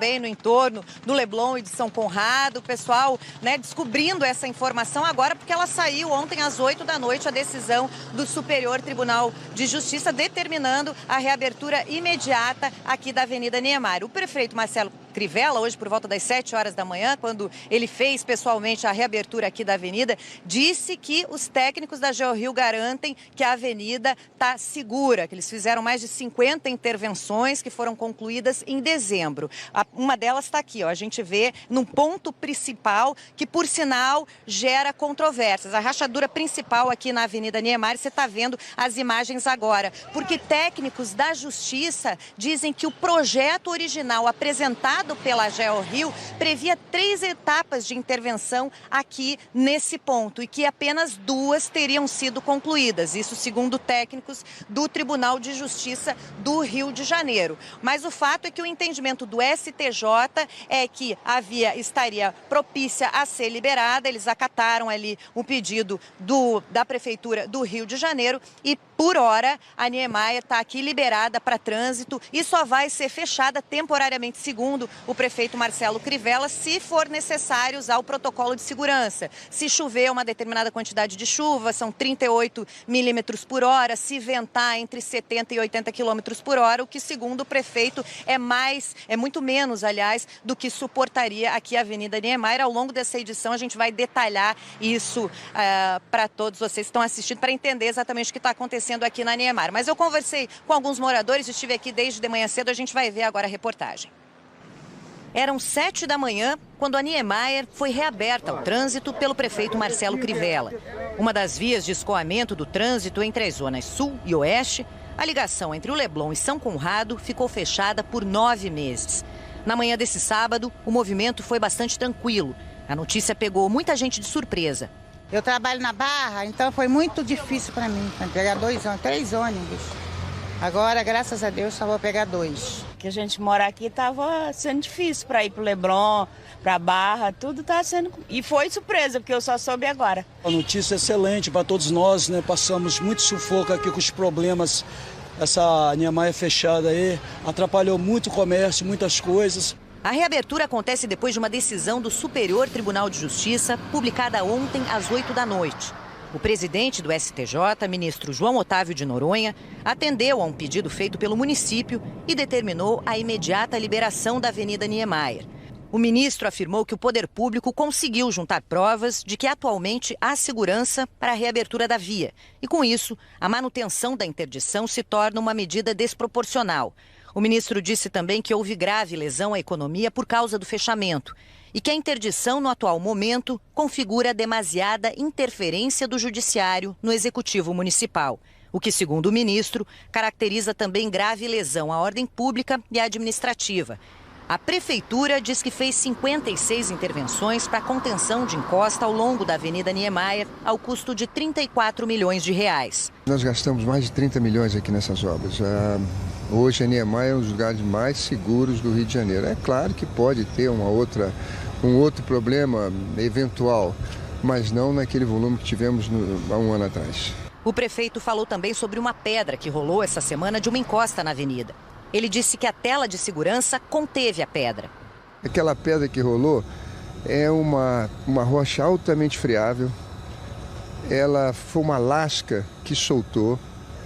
Bem no entorno do Leblon e de São Conrado, o pessoal, descobrindo essa informação agora, porque ela saiu ontem às 8 da noite, a decisão do Superior Tribunal de Justiça determinando a reabertura imediata aqui da Avenida Niemeyer. O prefeito Marcelo Crivella, hoje por volta das 7 horas da manhã, quando ele fez pessoalmente a reabertura aqui da avenida, disse que os técnicos da GeoRio garantem que a avenida está segura, que eles fizeram mais de 50 intervenções que foram concluídas em dezembro. Uma delas está aqui, ó, a gente vê num ponto principal que, por sinal, gera controvérsias. A rachadura principal aqui na Avenida Niemeyer, você está vendo as imagens agora, porque técnicos da Justiça dizem que o projeto original apresentado pela GeoRio previa 3 etapas de intervenção aqui nesse ponto e que apenas 2 teriam sido concluídas, isso segundo técnicos do Tribunal de Justiça do Rio de Janeiro. Mas o fato é que o entendimento do STJ é que a via estaria propícia a ser liberada, eles acataram ali o pedido da Prefeitura do Rio de Janeiro e, por hora, a Niemeyer está aqui liberada para trânsito e só vai ser fechada temporariamente, segundo o prefeito Marcelo Crivella, se for necessário usar o protocolo de segurança. Se chover uma determinada quantidade de chuva, são 38 milímetros por hora, se ventar entre 70 e 80 quilômetros por hora, o que, segundo o prefeito, é muito menos, aliás, do que suportaria aqui a Avenida Niemeyer. Ao longo dessa edição, a gente vai detalhar isso para todos vocês que estão assistindo, para entender exatamente o que está acontecendo aqui na Niemeyer. Mas eu conversei com alguns moradores, estive aqui desde de manhã cedo, a gente vai ver agora a reportagem. Eram 7 da manhã quando a Niemeyer foi reaberta ao trânsito pelo prefeito Marcelo Crivella. Uma das vias de escoamento do trânsito entre as zonas sul e oeste, a ligação entre o Leblon e São Conrado ficou fechada por 9 meses. Na manhã desse sábado, o movimento foi bastante tranquilo. A notícia pegou muita gente de surpresa. Eu trabalho na Barra, então foi muito difícil para mim pegar 3 ônibus. Agora, graças a Deus, só vou pegar 2. Que a gente mora aqui estava sendo difícil para ir para o Leblon, para a Barra, tudo está sendo... E foi surpresa, porque eu só soube agora. A notícia é excelente para todos nós, né? Passamos muito sufoco aqui com os problemas. Essa Niemeyer fechada aí atrapalhou muito o comércio, muitas coisas. A reabertura acontece depois de uma decisão do Superior Tribunal de Justiça, publicada ontem às 8 da noite. O presidente do STJ, ministro João Otávio de Noronha, atendeu a um pedido feito pelo município e determinou a imediata liberação da Avenida Niemeyer. O ministro afirmou que o poder público conseguiu juntar provas de que atualmente há segurança para a reabertura da via. E com isso, a manutenção da interdição se torna uma medida desproporcional. O ministro disse também que houve grave lesão à economia por causa do fechamento e que a interdição no atual momento configura demasiada interferência do judiciário no executivo municipal, o que, segundo o ministro, caracteriza também grave lesão à ordem pública e administrativa. A prefeitura diz que fez 56 intervenções para contenção de encosta ao longo da Avenida Niemeyer, ao custo de 34 milhões de reais. Nós gastamos mais de 30 milhões aqui nessas obras. Hoje a Niemeyer é um dos lugares mais seguros do Rio de Janeiro. É claro que pode ter um outro problema eventual, mas não naquele volume que tivemos há um ano atrás. O prefeito falou também sobre uma pedra que rolou essa semana de uma encosta na avenida. Ele disse que a tela de segurança conteve a pedra. Aquela pedra que rolou é uma rocha altamente friável. Ela foi uma lasca que soltou.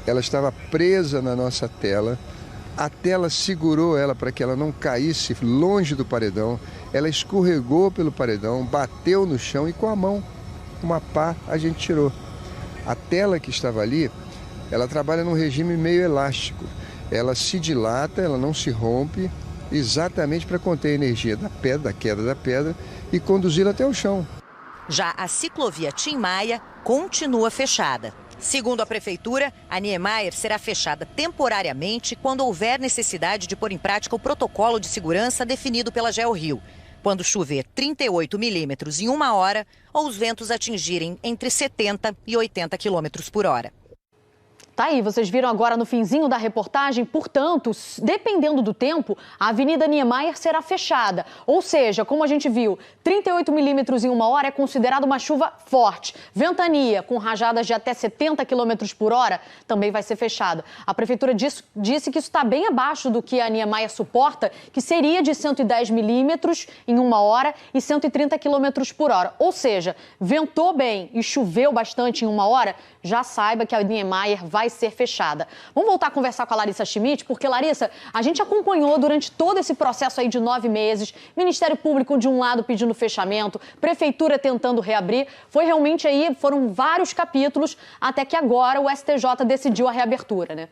Ela estava presa na nossa tela. A tela segurou ela para que ela não caísse longe do paredão. Ela escorregou pelo paredão, bateu no chão e com a mão, uma pá, a gente tirou. A tela que estava ali, ela trabalha num regime meio elástico. Ela se dilata, ela não se rompe, exatamente para conter a energia da queda da pedra e conduzi-la até o chão. Já a ciclovia Tim Maia continua fechada. Segundo a prefeitura, a Niemeyer será fechada temporariamente quando houver necessidade de pôr em prática o protocolo de segurança definido pela GeoRio. Quando chover 38 milímetros em 1 hora ou os ventos atingirem entre 70 e 80 quilômetros por hora. Tá aí, vocês viram agora no finzinho da reportagem, portanto, dependendo do tempo, a Avenida Niemeyer será fechada. Ou seja, como a gente viu, 38 milímetros em 1 hora é considerado uma chuva forte. Ventania, com rajadas de até 70 quilômetros por hora, também vai ser fechada. A Prefeitura disse que isso está bem abaixo do que a Niemeyer suporta, que seria de 110 milímetros em 1 hora e 130 quilômetros por hora. Ou seja, ventou bem e choveu bastante em 1 hora, já saiba que a Niemeyer vai ser fechada. Vamos voltar a conversar com a Larissa Schmidt, porque, Larissa, a gente acompanhou durante todo esse processo aí de 9 meses, Ministério Público de um lado pedindo fechamento, Prefeitura tentando reabrir, foram vários capítulos até que agora o STJ decidiu a reabertura, né?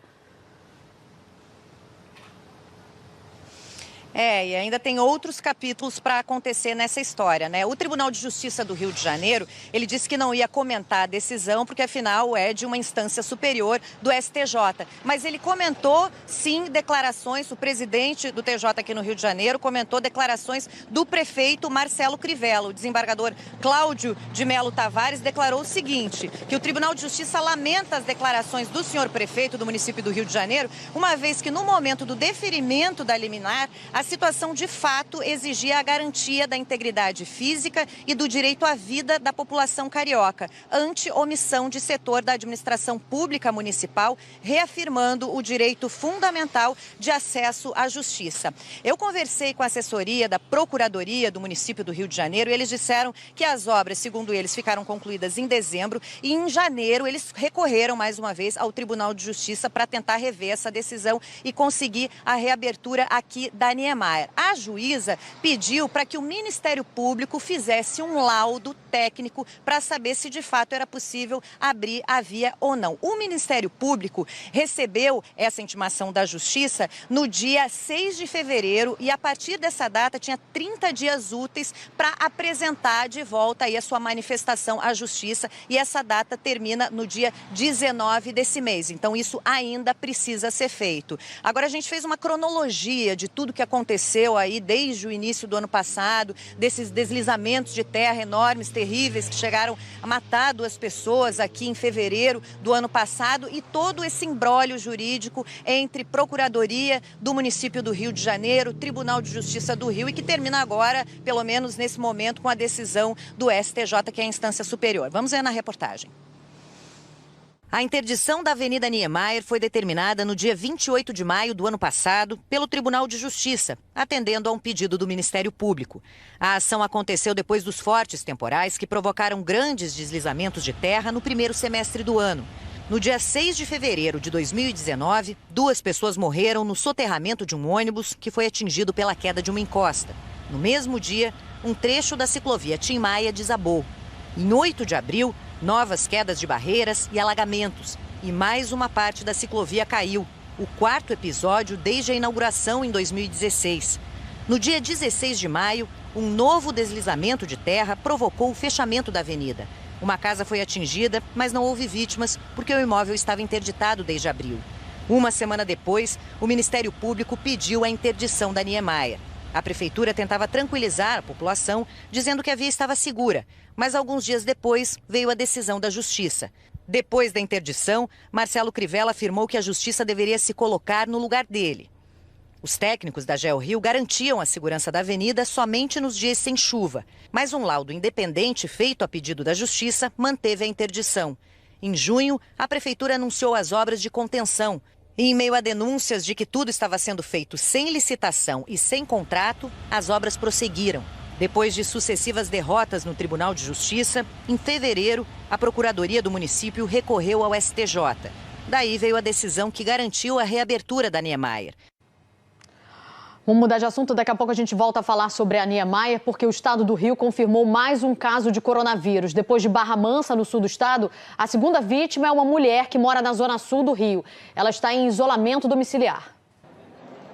E ainda tem outros capítulos para acontecer nessa história, né? O Tribunal de Justiça do Rio de Janeiro, ele disse que não ia comentar a decisão, porque afinal é de uma instância superior do STJ. Mas ele comentou, sim, declarações, o presidente do TJ aqui no Rio de Janeiro comentou declarações do prefeito Marcelo Crivella. O desembargador Cláudio de Melo Tavares declarou o seguinte, que o Tribunal de Justiça lamenta as declarações do senhor prefeito do município do Rio de Janeiro, uma vez que no momento do deferimento da liminar, a situação de fato exigia a garantia da integridade física e do direito à vida da população carioca, ante omissão de setor da administração pública municipal, reafirmando o direito fundamental de acesso à justiça. Eu conversei com a assessoria da Procuradoria do município do Rio de Janeiro e eles disseram que as obras, segundo eles, ficaram concluídas em dezembro e em janeiro eles recorreram mais uma vez ao Tribunal de Justiça para tentar rever essa decisão e conseguir a reabertura aqui da Niemeyer. A juíza pediu para que o Ministério Público fizesse um laudo técnico para saber se de fato era possível abrir a via ou não. O Ministério Público recebeu essa intimação da Justiça no dia 6 de fevereiro e a partir dessa data tinha 30 dias úteis para apresentar de volta aí a sua manifestação à Justiça e essa data termina no dia 19 desse mês. Então isso ainda precisa ser feito. Agora a gente fez uma cronologia de tudo que aconteceu aí desde o início do ano passado, desses deslizamentos de terra enormes, terríveis, que chegaram a matar 2 pessoas aqui em fevereiro do ano passado e todo esse imbróglio jurídico entre Procuradoria do município do Rio de Janeiro, Tribunal de Justiça do Rio e que termina agora, pelo menos nesse momento, com a decisão do STJ, que é a instância superior. Vamos ver na reportagem. A interdição da Avenida Niemeyer foi determinada no dia 28 de maio do ano passado pelo Tribunal de Justiça, atendendo a um pedido do Ministério Público. A ação aconteceu depois dos fortes temporais que provocaram grandes deslizamentos de terra no primeiro semestre do ano. No dia 6 de fevereiro de 2019, 2 pessoas morreram no soterramento de um ônibus que foi atingido pela queda de uma encosta. No mesmo dia, um trecho da ciclovia Tim Maia desabou. Em 8 de abril, novas quedas de barreiras e alagamentos. E mais uma parte da ciclovia caiu. O 4º episódio desde a inauguração em 2016. No dia 16 de maio, um novo deslizamento de terra provocou o fechamento da avenida. Uma casa foi atingida, mas não houve vítimas porque o imóvel estava interditado desde abril. Uma semana depois, o Ministério Público pediu a interdição da Niemeyer. A prefeitura tentava tranquilizar a população, dizendo que a via estava segura. Mas alguns dias depois veio a decisão da Justiça. Depois da interdição, Marcelo Crivella afirmou que a Justiça deveria se colocar no lugar dele. Os técnicos da GeoRio garantiam a segurança da avenida somente nos dias sem chuva. Mas um laudo independente feito a pedido da Justiça manteve a interdição. Em junho, a prefeitura anunciou as obras de contenção. E em meio a denúncias de que tudo estava sendo feito sem licitação e sem contrato, as obras prosseguiram. Depois de sucessivas derrotas no Tribunal de Justiça, em fevereiro, a Procuradoria do município recorreu ao STJ. Daí veio a decisão que garantiu a reabertura da Niemeyer. Vamos mudar de assunto, daqui a pouco a gente volta a falar sobre a Niemeyer, porque o estado do Rio confirmou mais um caso de coronavírus. Depois de Barra Mansa, no sul do estado, a segunda vítima é uma mulher que mora na zona sul do Rio. Ela está em isolamento domiciliar.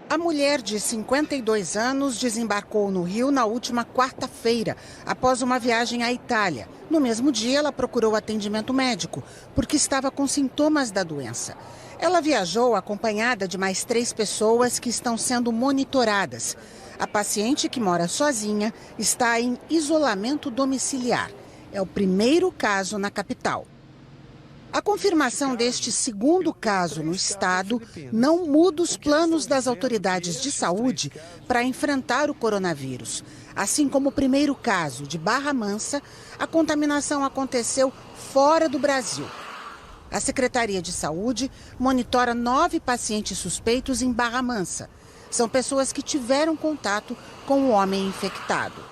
A mulher de 52 anos desembarcou no Rio na última quarta-feira, após uma viagem à Itália. No mesmo dia, ela procurou atendimento médico, porque estava com sintomas da doença. Ela viajou acompanhada de mais 3 pessoas que estão sendo monitoradas. A paciente, que mora sozinha, está em isolamento domiciliar. É o primeiro caso na capital. A confirmação deste segundo caso no estado não muda os planos das autoridades de saúde para enfrentar o coronavírus. Assim como o primeiro caso de Barra Mansa, a contaminação aconteceu fora do Brasil. A Secretaria de Saúde monitora 9 pacientes suspeitos em Barra Mansa. São pessoas que tiveram contato com o homem infectado.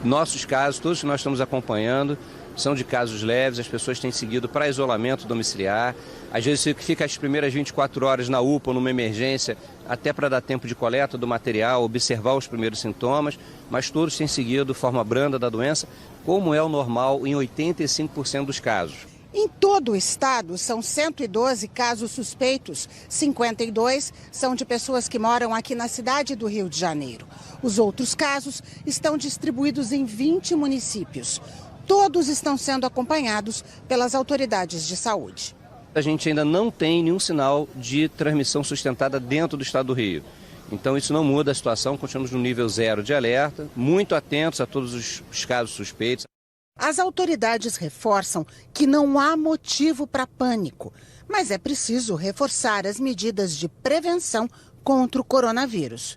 Nossos casos, todos que nós estamos acompanhando, são de casos leves, as pessoas têm seguido para isolamento domiciliar. Às vezes fica as primeiras 24 horas na UPA ou numa emergência, até para dar tempo de coleta do material, observar os primeiros sintomas, mas todos têm seguido forma branda da doença, como é o normal em 85% dos casos. Em todo o estado, são 112 casos suspeitos. 52 são de pessoas que moram aqui na cidade do Rio de Janeiro. Os outros casos estão distribuídos em 20 municípios. Todos estão sendo acompanhados pelas autoridades de saúde. A gente ainda não tem nenhum sinal de transmissão sustentada dentro do estado do Rio. Então isso não muda a situação, continuamos no nível 0 de alerta, muito atentos a todos os casos suspeitos. As autoridades reforçam que não há motivo para pânico, mas é preciso reforçar as medidas de prevenção contra o coronavírus.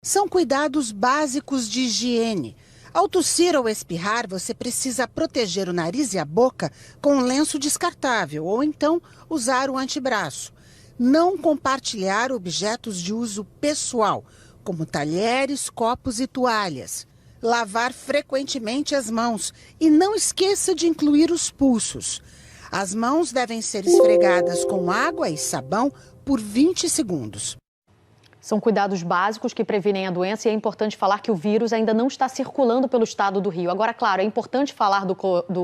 São cuidados básicos de higiene. Ao tossir ou espirrar, você precisa proteger o nariz e a boca com um lenço descartável ou então usar o antebraço. Não compartilhar objetos de uso pessoal, como talheres, copos e toalhas. Lavar frequentemente as mãos e não esqueça de incluir os pulsos. As mãos devem ser esfregadas com água e sabão por 20 segundos. São cuidados básicos que previnem a doença e é importante falar que o vírus ainda não está circulando pelo estado do Rio. Agora, claro, é importante falar do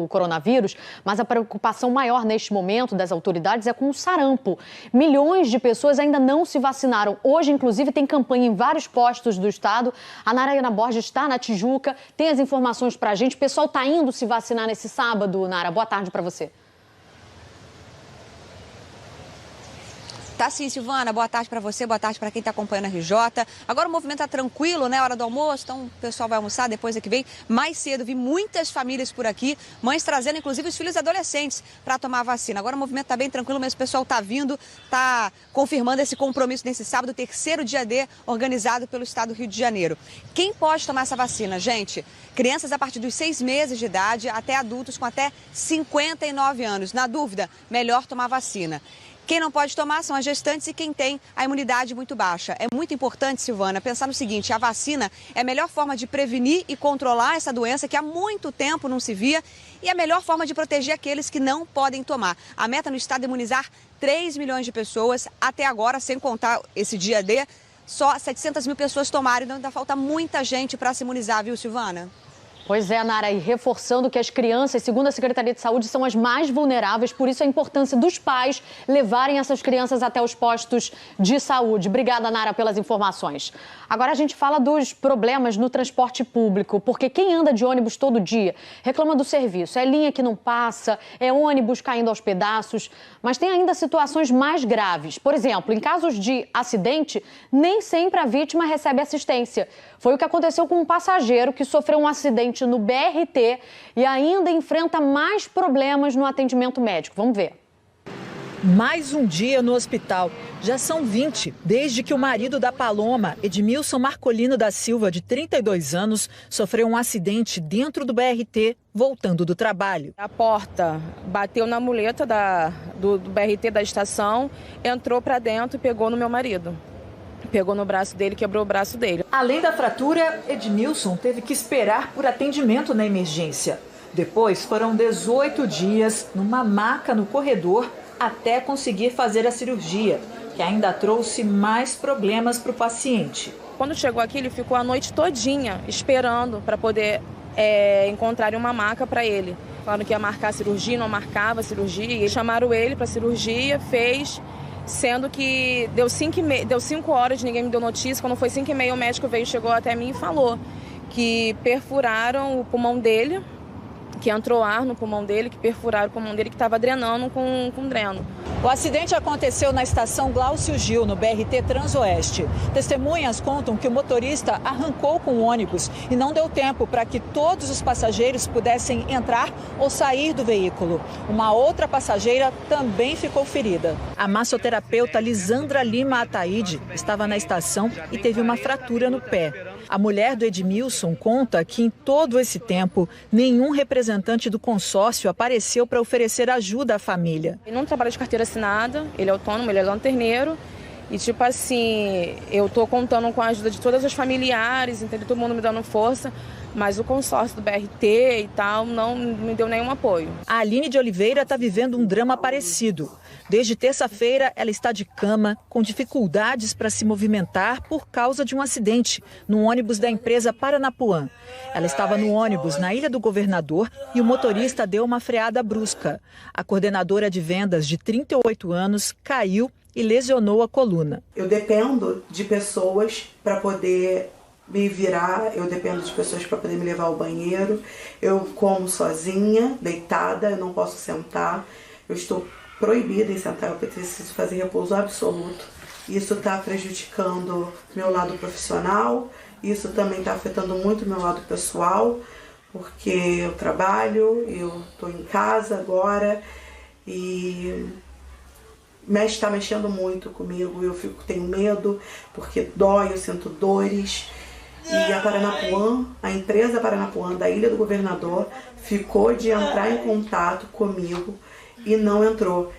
coronavírus, mas a preocupação maior neste momento das autoridades é com o sarampo. Milhões de pessoas ainda não se vacinaram. Hoje, inclusive, tem campanha em vários postos do estado. A Nara Borges está na Tijuca, tem as informações para a gente. O pessoal está indo se vacinar nesse sábado, Nara. Boa tarde para você. Tá sim, Silvana. Boa tarde para você, boa tarde para quem está acompanhando a RJ. Agora o movimento está tranquilo, né? Hora do almoço, então o pessoal vai almoçar depois é que vem. Mais cedo, vi muitas famílias por aqui, mães trazendo inclusive os filhos adolescentes para tomar a vacina. Agora o movimento está bem tranquilo, mas o pessoal está vindo, está confirmando esse compromisso nesse sábado, terceiro dia D, organizado pelo estado do Rio de Janeiro. Quem pode tomar essa vacina, gente? Crianças a partir dos 6 meses de idade até adultos com até 59 anos. Na dúvida, melhor tomar vacina. Quem não pode tomar são as gestantes e quem tem a imunidade muito baixa. É muito importante, Silvana, pensar no seguinte: a vacina é a melhor forma de prevenir e controlar essa doença que há muito tempo não se via e a melhor forma de proteger aqueles que não podem tomar. A meta no estado é imunizar 3 milhões de pessoas. Até agora, sem contar esse dia D, só 700 mil pessoas tomaram. Então ainda falta muita gente para se imunizar, viu, Silvana? Pois é, Nara, e reforçando que as crianças, segundo a Secretaria de Saúde, são as mais vulneráveis, por isso a importância dos pais levarem essas crianças até os postos de saúde. Obrigada, Nara, pelas informações. Agora a gente fala dos problemas no transporte público, porque quem anda de ônibus todo dia reclama do serviço. É linha que não passa, é ônibus caindo aos pedaços, mas tem ainda situações mais graves. Por exemplo, em casos de acidente, nem sempre a vítima recebe assistência. Foi o que aconteceu com um passageiro que sofreu um acidente no BRT e ainda enfrenta mais problemas no atendimento médico. Vamos ver. Mais um dia no hospital. Já são 20, desde que o marido da Paloma, Edmilson Marcolino da Silva, de 32 anos, sofreu um acidente dentro do BRT, voltando do trabalho. A porta bateu na muleta do BRT da estação, entrou para dentro e pegou no meu marido. Pegou no braço dele, quebrou o braço dele. Além da fratura, Edmilson teve que esperar por atendimento na emergência. Depois foram 18 dias numa maca no corredor até conseguir fazer a cirurgia, que ainda trouxe mais problemas para o paciente. Quando chegou aqui, ele ficou a noite todinha esperando para poder encontrar uma maca para ele. Falaram que ia marcar a cirurgia, não marcava a cirurgia. E chamaram ele para a cirurgia, fez... Sendo que deu 5 horas, ninguém me deu notícia. Quando foi 5h30, o médico chegou até mim e falou que perfuraram o pulmão dele, que entrou ar no pulmão dele, que perfuraram o pulmão dele, que estava drenando com dreno. O acidente aconteceu na estação Glaucio Gil, no BRT Transoeste. Testemunhas contam que o motorista arrancou com o ônibus e não deu tempo para que todos os passageiros pudessem entrar ou sair do veículo. Uma outra passageira também ficou ferida. A massoterapeuta Lisandra Lima Ataíde estava na estação e teve uma fratura no pé. A mulher do Edmilson conta que em todo esse tempo, nenhum representante do consórcio apareceu para oferecer ajuda à família. Ele não trabalha de carteira assinada, ele é autônomo, ele é lanterneiro. E tipo assim, eu tô contando com a ajuda de todos os familiares, entendeu? Todo mundo me dando força, mas o consórcio do BRT e tal não me deu nenhum apoio. A Aline de Oliveira está vivendo um drama parecido. Desde terça-feira, ela está de cama, com dificuldades para se movimentar por causa de um acidente no ônibus da empresa Paranapuã. Ela estava no ônibus na Ilha do Governador e o motorista deu uma freada brusca. A coordenadora de vendas, de 38 anos, caiu e lesionou a coluna. Eu dependo de pessoas para poder me virar, eu dependo de pessoas para poder me levar ao banheiro. Eu como sozinha, deitada, eu não posso sentar. Eu estou proibida em sentar, eu preciso fazer repouso absoluto. Isso está prejudicando meu lado profissional, isso também está afetando muito meu lado pessoal, porque eu trabalho, eu estou em casa agora e está mexendo muito comigo, eu tenho medo, porque dói, eu sinto dores. E a Paranapuã, a empresa Paranapuã da Ilha do Governador, ficou de entrar em contato comigo e não entrou.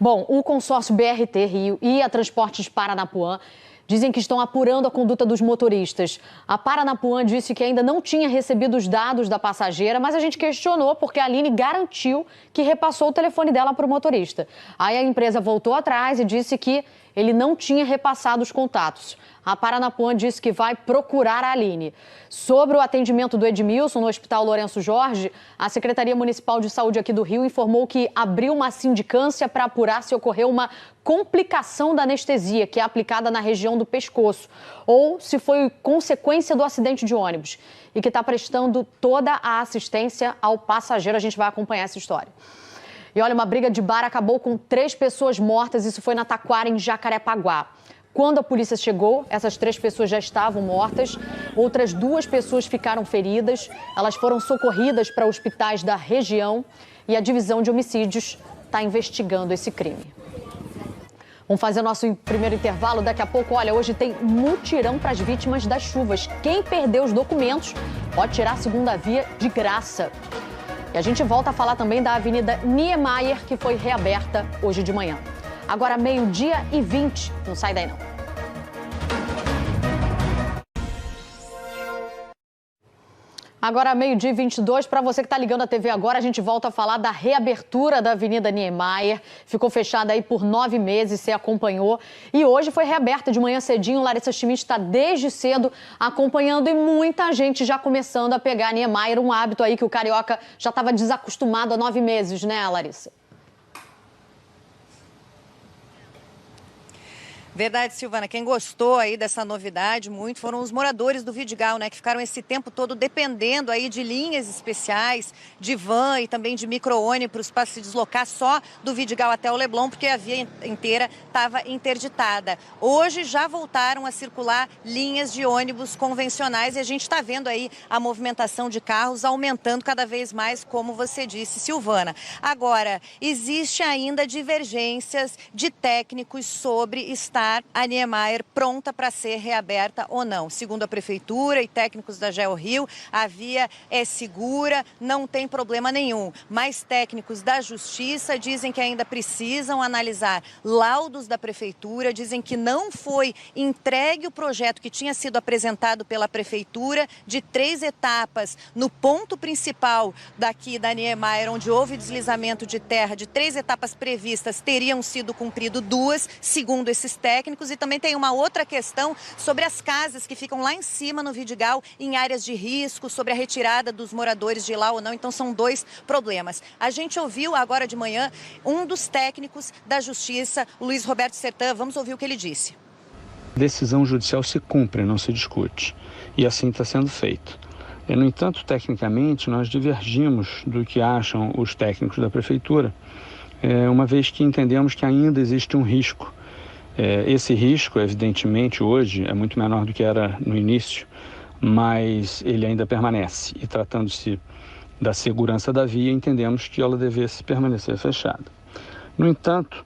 Bom, o consórcio BRT Rio e a Transportes Paranapuã dizem que estão apurando a conduta dos motoristas. A Paranapuã disse que ainda não tinha recebido os dados da passageira, mas a gente questionou porque a Aline garantiu que repassou o telefone dela para o motorista. Aí a empresa voltou atrás e disse que ele não tinha repassado os contatos. A Paranapuã disse que vai procurar a Aline. Sobre o atendimento do Edmilson no Hospital Lourenço Jorge, a Secretaria Municipal de Saúde aqui do Rio informou que abriu uma sindicância para apurar se ocorreu uma complicação da anestesia, que é aplicada na região do pescoço, ou se foi consequência do acidente de ônibus, e que está prestando toda a assistência ao passageiro. A gente vai acompanhar essa história. E olha, uma briga de bar acabou com 3 pessoas mortas, isso foi na Taquara, em Jacarepaguá. Quando a polícia chegou, essas 3 pessoas já estavam mortas, outras 2 pessoas ficaram feridas, elas foram socorridas para hospitais da região e a divisão de homicídios está investigando esse crime. Vamos fazer nosso primeiro intervalo daqui a pouco. Olha, hoje tem mutirão para as vítimas das chuvas. Quem perdeu os documentos pode tirar a segunda via de graça. E a gente volta a falar também da Avenida Niemeyer, que foi reaberta hoje de manhã. Agora, 12h20. Não sai daí, não. Agora, 12h22, para você que está ligando a TV agora, a gente volta a falar da reabertura da Avenida Niemeyer. Ficou fechada aí por 9 meses, você acompanhou. E hoje foi reaberta de manhã cedinho. Larissa Schmidt está desde cedo acompanhando e muita gente já começando a pegar a Niemeyer, um hábito aí que o carioca já estava desacostumado há 9 meses, né, Larissa? Verdade, Silvana. Quem gostou aí dessa novidade muito foram os moradores do Vidigal, né? Que ficaram esse tempo todo dependendo aí de linhas especiais, de van e também de micro-ônibus para se deslocar só do Vidigal até o Leblon, porque a via inteira estava interditada. Hoje já voltaram a circular linhas de ônibus convencionais e a gente está vendo aí a movimentação de carros aumentando cada vez mais, como você disse, Silvana. Agora, existe ainda divergências de técnicos sobre estar a Niemeyer pronta para ser reaberta ou não. Segundo a Prefeitura e técnicos da GeoRio, a via é segura, não tem problema nenhum. Mas técnicos da Justiça dizem que ainda precisam analisar laudos da Prefeitura, dizem que não foi entregue o projeto que tinha sido apresentado pela Prefeitura de 3 etapas no ponto principal daqui da Niemeyer, onde houve deslizamento de terra, de 3 etapas previstas, teriam sido cumprido 2, segundo esses técnicos. E também tem uma outra questão sobre as casas que ficam lá em cima no Vidigal, em áreas de risco, sobre a retirada dos moradores de lá ou não. Então são 2 problemas. A gente ouviu agora de manhã um dos técnicos da Justiça, Luiz Roberto Sertã. Vamos ouvir o que ele disse. Decisão judicial se cumpre, não se discute. E assim está sendo feito. No entanto, tecnicamente, nós divergimos do que acham os técnicos da Prefeitura. uma vez que entendemos que ainda existe um risco. Esse risco, evidentemente, hoje é muito menor do que era no início, mas ele ainda permanece. E tratando-se da segurança da via, entendemos que ela devesse permanecer fechada. No entanto,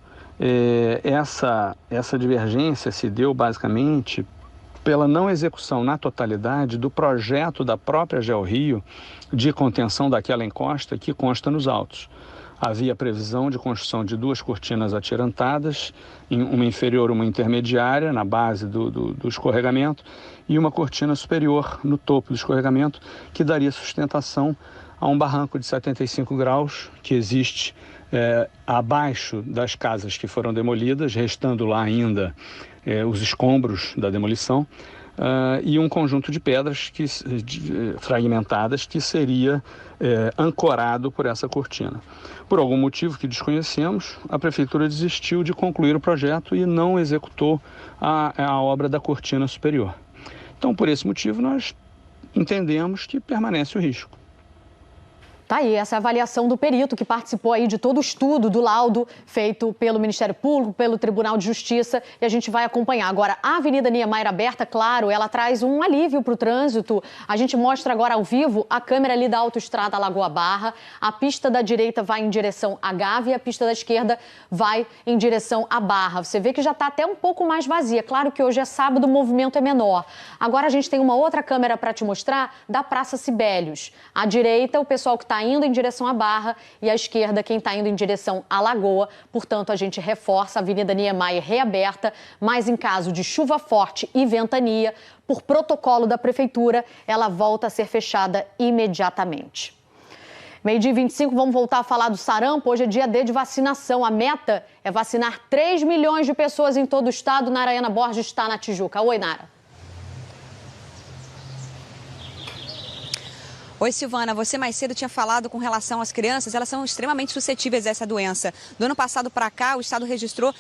essa divergência se deu basicamente pela não execução na totalidade do projeto da própria GeoRio de contenção daquela encosta que consta nos autos. Havia previsão de construção de 2 cortinas atirantadas, uma inferior e uma intermediária na base do escorregamento e uma cortina superior no topo do escorregamento que daria sustentação a um barranco de 75 graus que existe abaixo das casas que foram demolidas, restando lá ainda os escombros da demolição, e um conjunto de pedras fragmentadas que seria ancorado por essa cortina. Por algum motivo que desconhecemos, a Prefeitura desistiu de concluir o projeto e não executou a obra da cortina superior. Então, por esse motivo, nós entendemos que permanece o risco. Tá aí, essa é a avaliação do perito que participou aí de todo o estudo do laudo feito pelo Ministério Público, pelo Tribunal de Justiça, e a gente vai acompanhar. Agora, a Avenida Niemeyer aberta, claro, ela traz um alívio para o trânsito. A gente mostra agora ao vivo a câmera ali da autoestrada Lagoa Barra. A pista da direita vai em direção à Gávea e a pista da esquerda vai em direção à Barra. Você vê que já está até um pouco mais vazia. Claro que hoje é sábado, o movimento é menor. Agora a gente tem uma outra câmera para te mostrar da Praça Sibélios. À direita, o pessoal que está indo em direção à Barra e à esquerda quem está indo em direção à Lagoa. Portanto, a gente reforça a Avenida Niemeyer reaberta, mas em caso de chuva forte e ventania, por protocolo da Prefeitura, ela volta a ser fechada imediatamente. 12h25, vamos voltar a falar do sarampo. Hoje é dia D de vacinação. A meta é vacinar 3 milhões de pessoas em todo o estado. Narayana Borges está na Tijuca. Oi, Nara. Oi, Silvana, você mais cedo tinha falado com relação às crianças, elas são extremamente suscetíveis a essa doença. Do ano passado para cá, o estado registrou